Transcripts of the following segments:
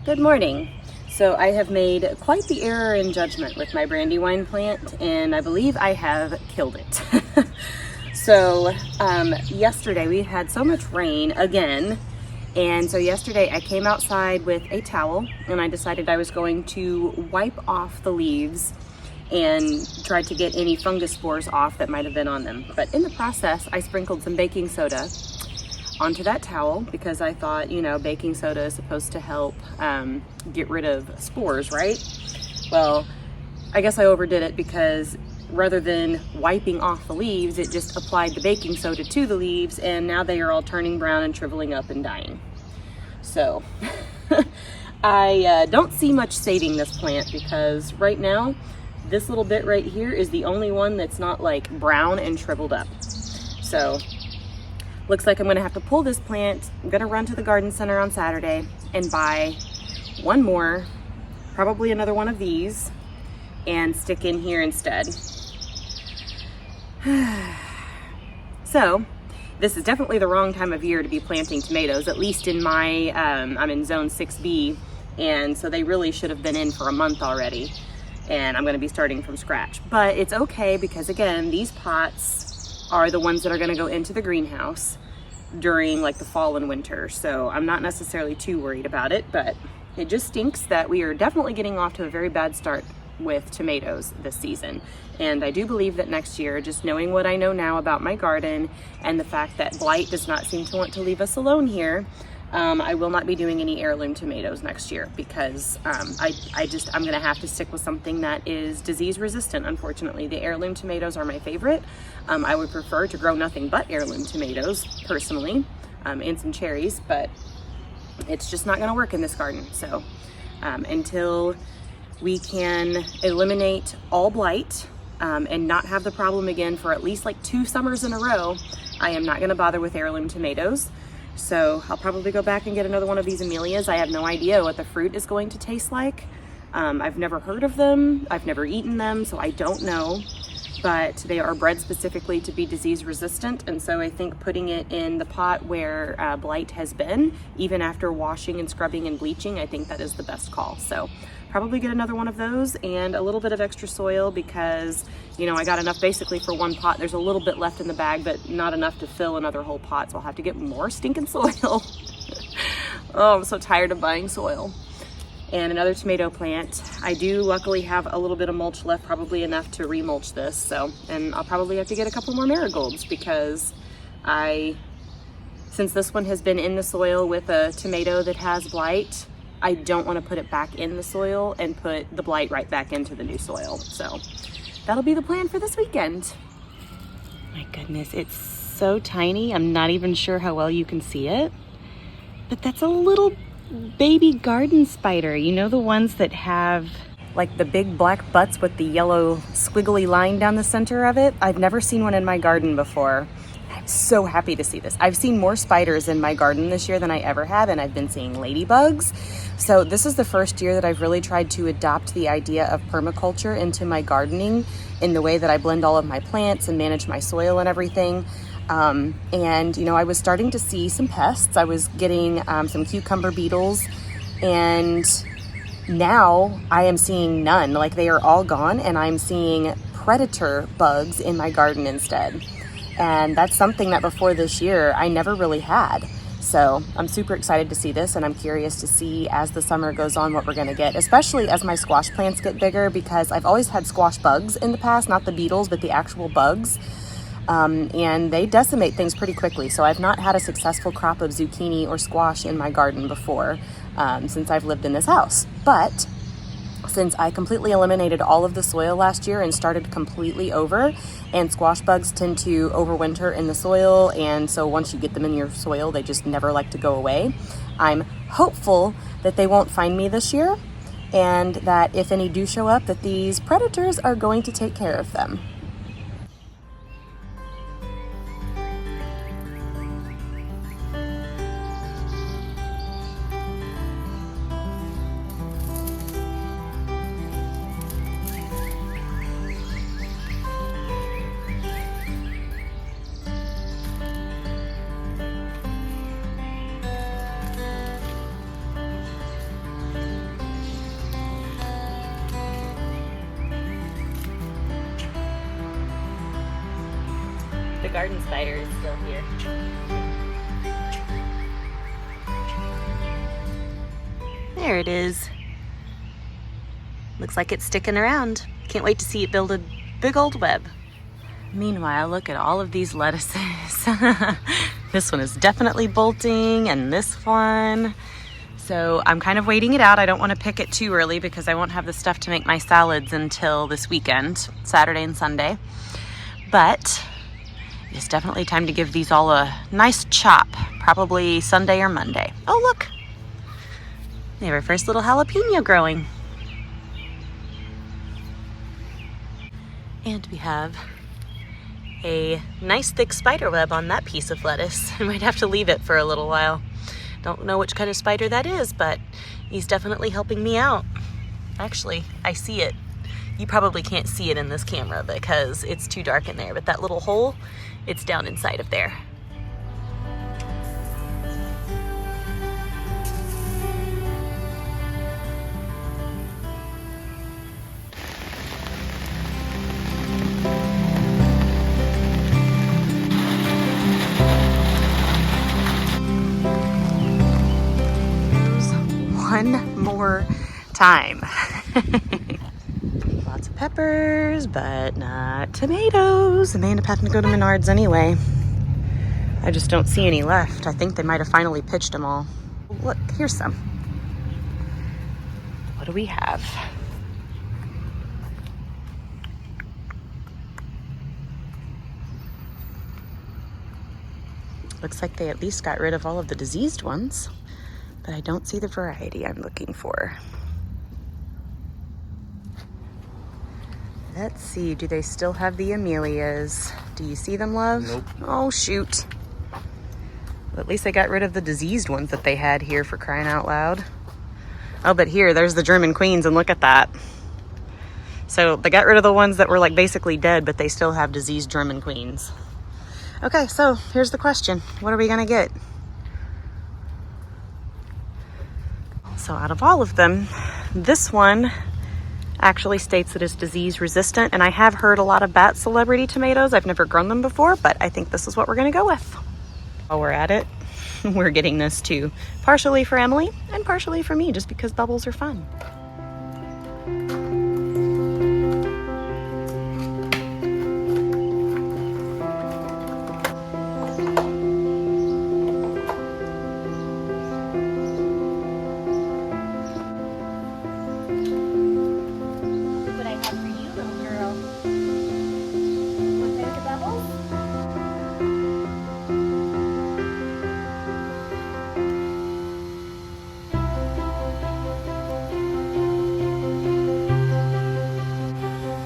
Good morning. So I have made quite the error in judgment with my brandywine plant, and I believe I have killed it. So yesterday we had so much rain again, and so yesterday I came outside with a towel and I decided I was going to wipe off the leaves and tried to get any fungus spores off that might have been on them. But in the process, I sprinkled some baking soda onto that towel because I thought, you know, baking soda is supposed to help get rid of spores, right? Well, I guess I overdid it because rather than wiping off the leaves, it just applied the baking soda to the leaves, and now they are all turning brown and shriveling up and dying. So I don't see much saving this plant because right now, this little bit right here is the only one that's not like brown and shriveled up. So looks like I'm gonna have to pull this plant. I'm gonna run to the garden center on Saturday and buy one more, probably another one of these, and stick in here instead. So this is definitely the wrong time of year to be planting tomatoes, at least in my, I'm in zone 6B, and so they really should have been in for a month already, and I'm gonna be starting from scratch. But it's okay because again, these pots are the ones that are gonna go into the greenhouse during like the fall and winter. So I'm not necessarily too worried about it, but it just stinks that we are definitely getting off to a very bad start with tomatoes this season. And I do believe that next year, just knowing what I know now about my garden and the fact that blight does not seem to want to leave us alone here, I will not be doing any heirloom tomatoes next year because I'm gonna have to stick with something that is disease resistant. Unfortunately, the heirloom tomatoes are my favorite. I would prefer to grow nothing but heirloom tomatoes personally, and some cherries, but it's just not gonna work in this garden. So until we can eliminate all blight and not have the problem again for at least like 2 summers in a row, I am not gonna bother with heirloom tomatoes. So I'll probably go back and get another one of these Amelias. I have no idea what the fruit is going to taste like. I've never heard of them. I've never eaten them, so I don't know. But they are bred specifically to be disease resistant. And so I think putting it in the pot where blight has been, even after washing and scrubbing and bleaching, I think that is the best call. So probably get another one of those and a little bit of extra soil because, you know, I got enough basically for one pot. There's a little bit left in the bag, but not enough to fill another whole pot. So I'll have to get more stinking soil. Oh, I'm so tired of buying soil. And another tomato plant. I do luckily have a little bit of mulch left, probably enough to remulch this. So, and I'll probably have to get a couple more marigolds because since this one has been in the soil with a tomato that has blight, I don't want to put it back in the soil and put the blight right back into the new soil. So that'll be the plan for this weekend. My goodness, it's so tiny. I'm not even sure how well you can see it, but that's a little baby garden spider. You know, the ones that have like the big black butts with the yellow squiggly line down the center of it? I've never seen one in my garden before. I'm so happy to see this. I've seen more spiders in my garden this year than I ever have, and I've been seeing ladybugs. So this is the first year that I've really tried to adopt the idea of permaculture into my gardening in the way that I blend all of my plants and manage my soil and everything. And, you know, I was starting to see some pests. I was getting some cucumber beetles, and now I am seeing none. Like, they are all gone, and I'm seeing predator bugs in my garden instead. And that's something that before this year I never really had. So I'm super excited to see this, and I'm curious to see as the summer goes on what we're gonna get, especially as my squash plants get bigger, because I've always had squash bugs in the past, not the beetles, but the actual bugs. And they decimate things pretty quickly. So I've not had a successful crop of zucchini or squash in my garden before since I've lived in this house. But since I completely eliminated all of the soil last year and started completely over, and squash bugs tend to overwinter in the soil, and so once you get them in your soil, they just never like to go away. I'm hopeful that they won't find me this year, and that if any do show up, that these predators are going to take care of them. garden spider is still here. There it is. Looks like it's sticking around. Can't wait to see it build a big old web. Meanwhile, look at all of these lettuces. This one is definitely bolting, and this one. So I'm kind of waiting it out. I don't want to pick it too early because I won't have the stuff to make my salads until this weekend, Saturday and Sunday. But it's definitely time to give these all a nice chop, probably Sunday or Monday. Oh, look. They have our first little jalapeno growing. And we have a nice thick spider web on that piece of lettuce. I might have to leave it for a little while. Don't know which kind of spider that is, but he's definitely helping me out. Actually, I see it. You probably can't see it in this camera because it's too dark in there, but that little hole, it's down inside of there. One more time. Lots of peppers, but not tomatoes. And they end up having to go to Menards anyway. I just don't see any left. I think they might have finally pitched them all. Look, here's some. What do we have? Looks like they at least got rid of all of the diseased ones. But I don't see the variety I'm looking for. Let's see, do they still have the Amelias? Do you see them, love? Nope. Oh, shoot. Well, at least they got rid of the diseased ones that they had here, for crying out loud. Oh, but here, there's the German Queens, and look at that. So they got rid of the ones that were like basically dead, but they still have diseased German Queens. Okay, so here's the question. What are we gonna get? So out of all of them, this one actually states that it's disease resistant, and I have heard a lot of bat celebrity tomatoes. I've never grown them before, but I think this is what we're gonna go with. While we're at it, we're getting this too, partially for Emily and partially for me, just because bubbles are fun.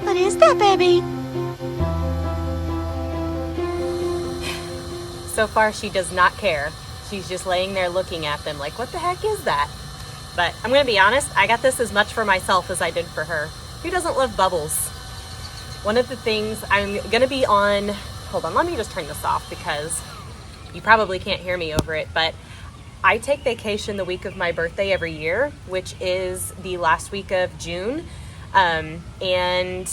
What is that, baby? So far, she does not care. She's just laying there looking at them like, what the heck is that? But I'm gonna be honest, I got this as much for myself as I did for her. Who doesn't love bubbles? One of the things I'm gonna be on, hold on, let me just turn this off because you probably can't hear me over it, but I take vacation the week of my birthday every year, which is the last week of June. And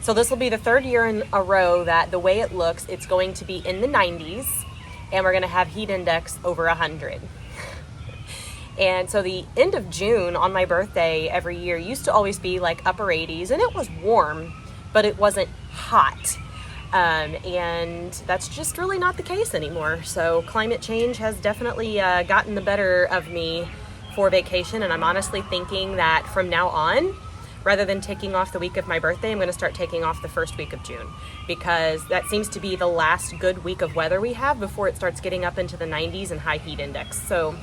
so this will be the third year in a row that the way it looks, it's going to be in the 90s, and we're going to have heat index over 100. And so the end of June on my birthday every year used to always be like upper 80s, and it was warm, but it wasn't hot. And that's just really not the case anymore. So climate change has definitely gotten the better of me for vacation, and I'm honestly thinking that from now on, rather than taking off the week of my birthday, I'm going to start taking off the first week of June, because that seems to be the last good week of weather we have before it starts getting up into the 90s and high heat index. So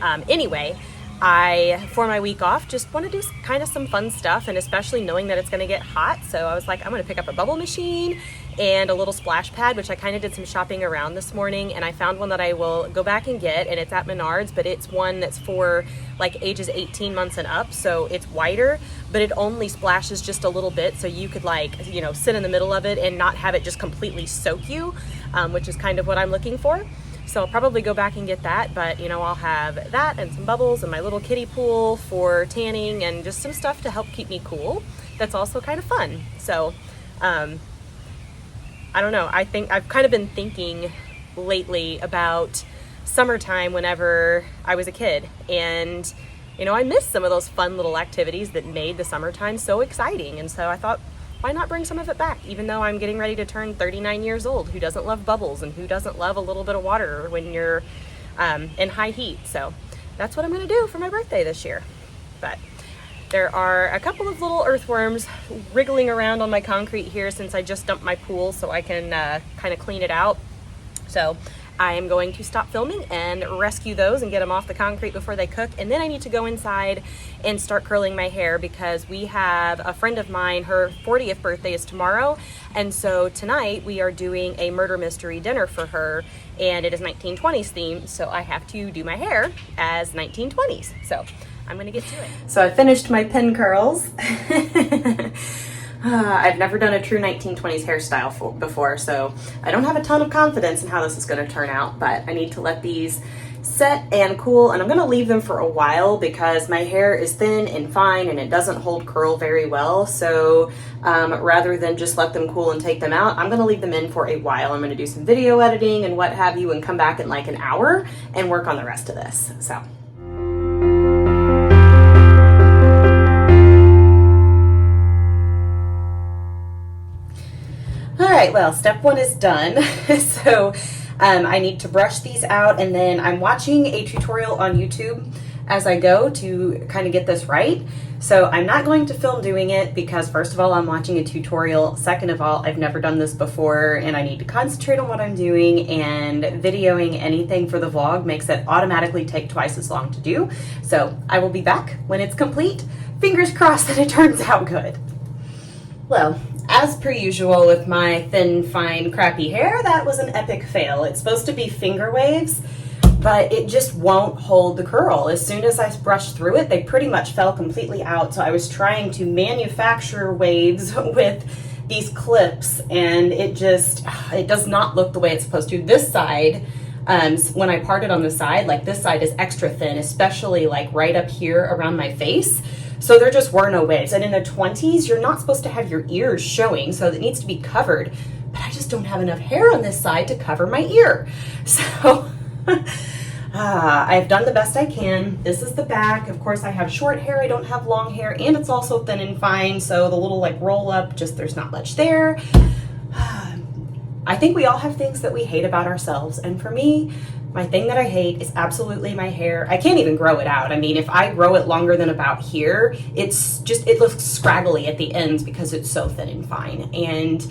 anyway, for my week off, just want to do kind of some fun stuff, and especially knowing that it's going to get hot. So I was like, I'm going to pick up a bubble machine and a little splash pad, which I kind of did some shopping around this morning, and I found one that I will go back and get, and it's at Menards, but it's one that's for like ages 18 months and up. So it's wider, but it only splashes just a little bit. So you could like, you know, sit in the middle of it and not have it just completely soak you, which is kind of what I'm looking for. So I'll probably go back and get that, but you know, I'll have that and some bubbles and my little kiddie pool for tanning and just some stuff to help keep me cool. That's also kind of fun. So I don't know. I think I've kind of been thinking lately about summertime whenever I was a kid, and I miss some of those fun little activities that made the summertime so exciting. And so I thought, why not bring some of it back, even though I'm getting ready to turn 39 years old? Who doesn't love bubbles, and who doesn't love a little bit of water when you're in high heat? So that's what I'm going to do for my birthday this year. But there are a couple of little earthworms wriggling around on my concrete here since I just dumped my pool, so I can kind of clean it out. So I am going to stop filming and rescue those and get them off the concrete before they cook. And then I need to go inside and start curling my hair, because we have a friend of mine, her 40th birthday is tomorrow. And so tonight we are doing a murder mystery dinner for her, and it is 1920s themed. So I have to do my hair as 1920s. So I'm gonna get to it. So I finished my pin curls. I've never done a true 1920s hairstyle before, so I don't have a ton of confidence in how this is going to turn out, but I need to let these set and cool, and I'm going to leave them for a while because my hair is thin and fine and it doesn't hold curl very well. So rather than just let them cool and take them out, I'm going to leave them in for a while. I'm going to do some video editing and what have you, and come back in like an hour and work on the rest of this. So all right, well, step one is done. So I need to brush these out, and then I'm watching a tutorial on YouTube as I go to kind of get this right. So I'm not going to film doing it because, first of all, I'm watching a tutorial. Second of all, I've never done this before and I need to concentrate on what I'm doing, and videoing anything for the vlog makes it automatically take twice as long to do. So I will be back when it's complete. Fingers crossed that it turns out good. Well, as per usual with my thin, fine, crappy hair, that was an epic fail. It's supposed to be finger waves, but it just won't hold the curl. As soon as I brushed through it, they pretty much fell completely out. So I was trying to manufacture waves with these clips, and it does not look the way it's supposed to. This side, when I parted on the side, like this side is extra thin, especially like right up here around my face. So there just were no waves. And in the 20s, you're not supposed to have your ears showing, so it needs to be covered. But I just don't have enough hair on this side to cover my ear. So I've done the best I can. This is the back. Of course, I have short hair. I don't have long hair, and it's also thin and fine. So the little like roll up, just there's not much there. I think we all have things that we hate about ourselves. And for me, my thing that I hate is absolutely my hair. I can't even grow it out. I mean, if I grow it longer than about here, it looks scraggly at the ends because it's so thin and fine. And,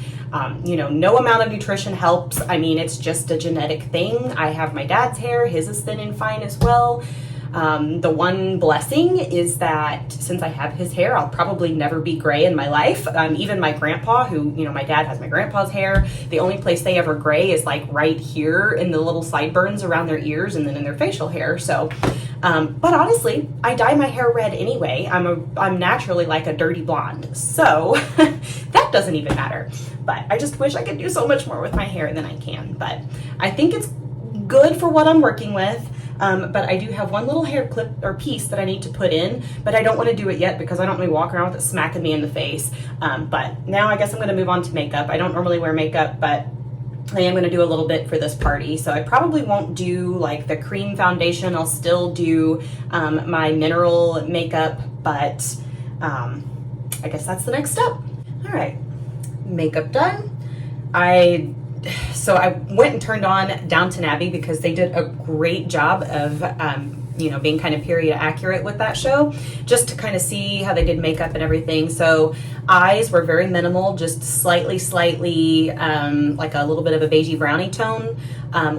no amount of nutrition helps. I mean, it's just a genetic thing. I have my dad's hair. His is thin and fine as well. The one blessing is that since I have his hair, I'll probably never be gray in my life. Even my grandpa, who, my dad has my grandpa's hair, the only place they ever gray is like right here in the little sideburns around their ears and then in their facial hair. So, but honestly, I dye my hair red anyway. I'm naturally like a dirty blonde. So that doesn't even matter. But I just wish I could do so much more with my hair than I can. But I think it's good for what I'm working with. But I do have one little hair clip or piece that I need to put in, but I don't want to do it yet because I don't want to walk around with it smacking me in the face. But now I guess I'm going to move on to makeup. I don't normally wear makeup, but I am going to do a little bit for this party. So I probably won't do like the cream foundation. I'll still do my mineral makeup, but I guess that's the next step. All right, makeup done. So I went and turned on Downton Abbey because they did a great job of, being kind of period accurate with that show, just to kind of see how they did makeup and everything. So eyes were very minimal, just slightly, like a little bit of a beigey brownie tone,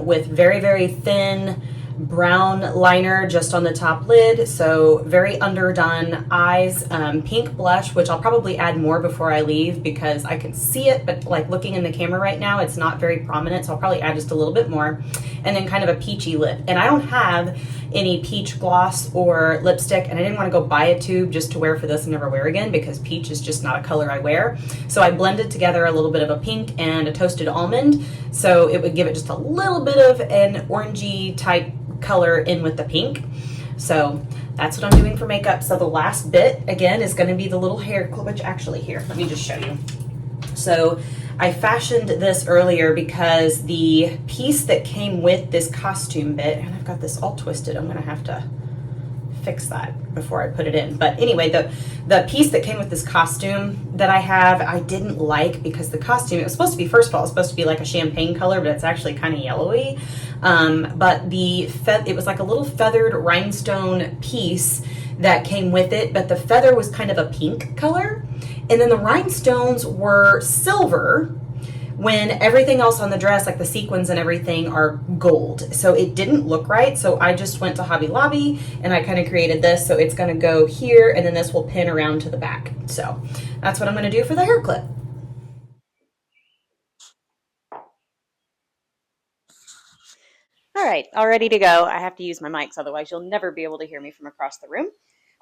with very, very thin brown liner just on the top lid, so very underdone eyes. Pink blush, which I'll probably add more before I leave because I can see it, but like looking in the camera right now, it's not very prominent, so I'll probably add just a little bit more. And then kind of a peachy lip. And I don't have any peach gloss or lipstick, and I didn't want to go buy a tube just to wear for this and never wear again because peach is just not a color I wear. So I blended together a little bit of a pink and a toasted almond, so it would give it just a little bit of an orangey type color in with the pink. So that's what I'm doing for makeup. So the last bit again is going to be the little hair clip, which actually here, let me just show you. So I fashioned this earlier because the piece that came with this costume bit, and I've got this all twisted, I'm gonna have to fix that before I put it in. But anyway, the piece that came with this costume that I have, I didn't like because the costume, it was supposed to be, first of all, it's supposed to be like a champagne color, but it's actually kind of yellowy. But it was like a little feathered rhinestone piece that came with it, but the feather was kind of a pink color. And then the rhinestones were silver, when everything else on the dress, like the sequins and everything, are gold. So it didn't look right. So I just went to Hobby Lobby and I kind of created this. So it's going to go here and then this will pin around to the back. So that's what I'm going to do for the hair clip. All right, all ready to go. I have to use my mics, otherwise you'll never be able to hear me from across the room.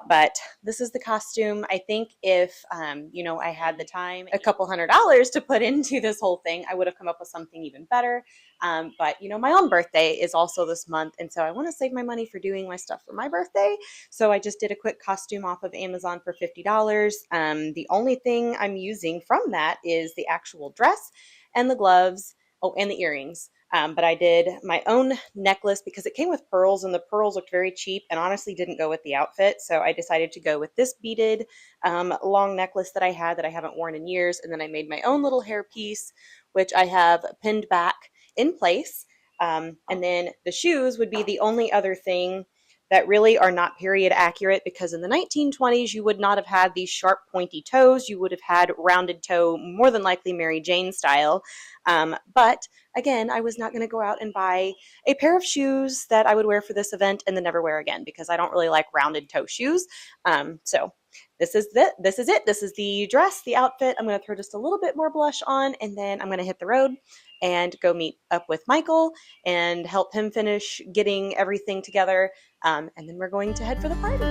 But this is the costume. I think if, I had the time, a couple $100s to put into this whole thing, I would have come up with something even better. But my own birthday is also this month. And so I want to save my money for doing my stuff for my birthday. So I just did a quick costume off of Amazon for $50. The only thing I'm using from that is the actual dress and the gloves. Oh, and the earrings. But I did my own necklace because it came with pearls and the pearls looked very cheap and honestly didn't go with the outfit. So I decided to go with this beaded long necklace that I had that I haven't worn in years. And then I made my own little hair piece, which I have pinned back in place. And then the shoes would be the only other thing that really are not period accurate, because in the 1920s, you would not have had these sharp pointy toes. You would have had rounded toe, more than likely Mary Jane style. But again, I was not going to go out and buy a pair of shoes that I would wear for this event and then never wear again, because I don't really like rounded toe shoes. So this is it. This is the dress, the outfit. I'm going to throw just a little bit more blush on, and then I'm going to hit the road and go meet up with Michael and help him finish getting everything together. And then we're going to head for the party.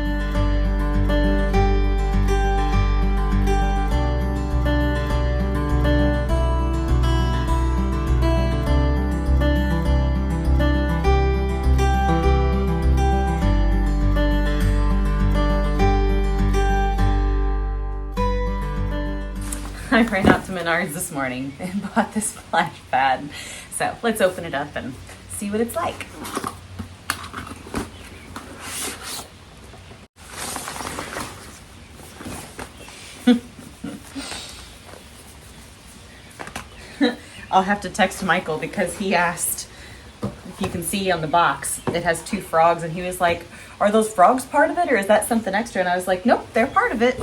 I ran out to Menards this morning and bought this splash pad. So let's open it up and see what it's like. I'll have to text Michael because he asked, if you can see on the box, it has 2 frogs, and he was like, are those frogs part of it or is that something extra? And I was like, nope, they're part of it.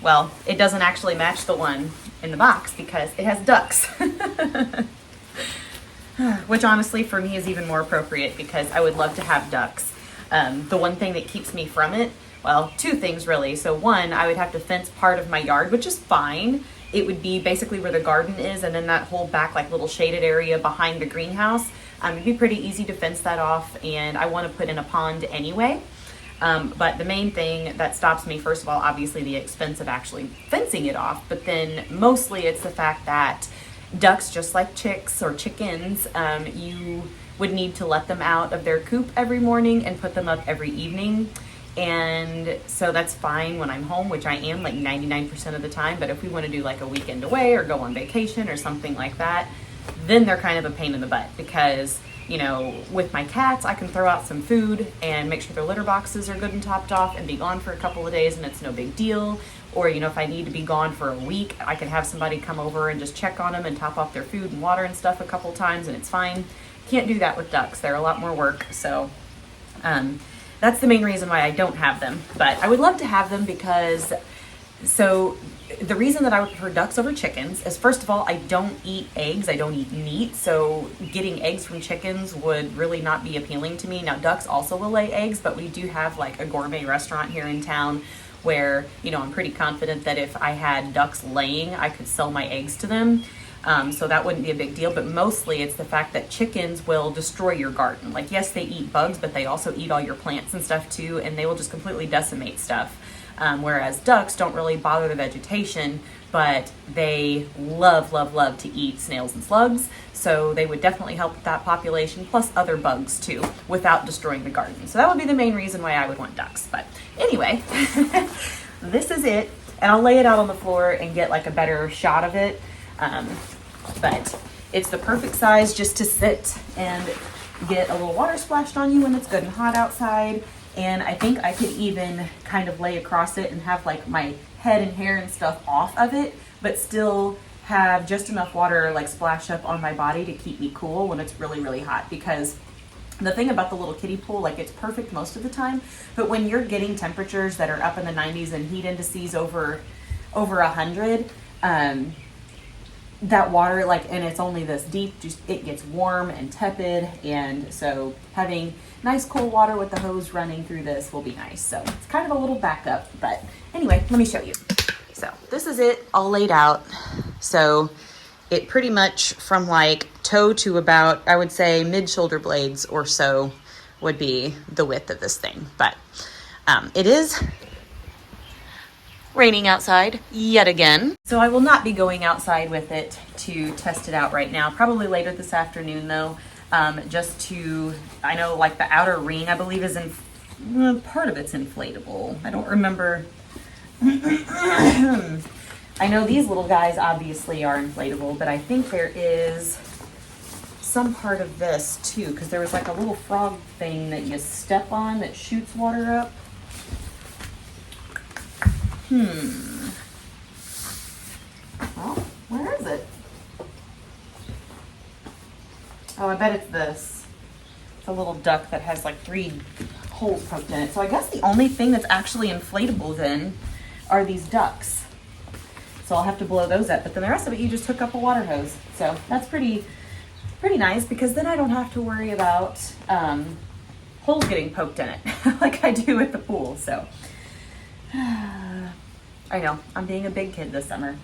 Well, it doesn't actually match the one in the box because it has ducks. Which honestly for me is even more appropriate because I would love to have ducks. The one thing that keeps me from it, well, 2 things really. So one, I would have to fence part of my yard, which is fine. It would be basically where the garden is, and then that whole back like little shaded area behind the greenhouse. It'd be pretty easy to fence that off, and I want to put in a pond anyway. But the main thing that stops me, first of all, obviously the expense of actually fencing it off, but then mostly it's the fact that ducks, just like chicks or chickens, you would need to let them out of their coop every morning and put them up every evening. And so that's fine when I'm home, which I am like 99% of the time. But if we want to do like a weekend away or go on vacation or something like that, then they're kind of a pain in the butt because, with my cats, I can throw out some food and make sure their litter boxes are good and topped off and be gone for a couple of days and it's no big deal. Or, if I need to be gone for a week, I can have somebody come over and just check on them and top off their food and water and stuff a couple times and it's fine. Can't do that with ducks. They're a lot more work. So, that's the main reason why I don't have them, but I would love to have them because, so the reason that I would prefer ducks over chickens is, first of all, I don't eat eggs, I don't eat meat, so getting eggs from chickens would really not be appealing to me. Now, ducks also will lay eggs, but we do have like a gourmet restaurant here in town where, I'm pretty confident that if I had ducks laying, I could sell my eggs to them. So that wouldn't be a big deal, but mostly it's the fact that chickens will destroy your garden. Like, yes, they eat bugs, but they also eat all your plants and stuff too, and they will just completely decimate stuff. Whereas ducks don't really bother the vegetation, but they love to eat snails and slugs. So they would definitely help with that population, plus other bugs too, without destroying the garden. So that would be the main reason why I would want ducks. But anyway, this is it. And I'll lay it out on the floor and get like a better shot of it. but it's the perfect size just to sit and get a little water splashed on you when it's good and hot outside. And I think I could even kind of lay across it and have like my head and hair and stuff off of it, but still have just enough water like splash up on my body to keep me cool when it's really, really hot. Because the thing about the little kiddie pool, like it's perfect most of the time, but when you're getting temperatures that are up in the 90s and heat indices over 100, that water, like, and it's only this deep, just it gets warm and tepid, and so having nice cool water with the hose running through this will be nice. So it's kind of a little backup, but anyway, let me show you. So this is it all laid out. So it pretty much from like toe to about, I would say mid shoulder blades or so would be the width of this thing. But it is raining outside yet again. So I will not be going outside with it to test it out right now. Probably later this afternoon though, just to, I know like the outer ring I believe is in, part of it's inflatable. I don't remember. I know these little guys obviously are inflatable, but I think there is some part of this too, because there was like a little frog thing that you step on that shoots water up. Well, where is it? Oh, I bet it's this. It's a little duck that has like 3 holes poked in it. So I guess the only thing that's actually inflatable then are these ducks. So I'll have to blow those up. But then the rest of it, you just hook up a water hose. So that's pretty nice, because then I don't have to worry about holes getting poked in it like I do at the pool. So I know, I'm being a big kid this summer.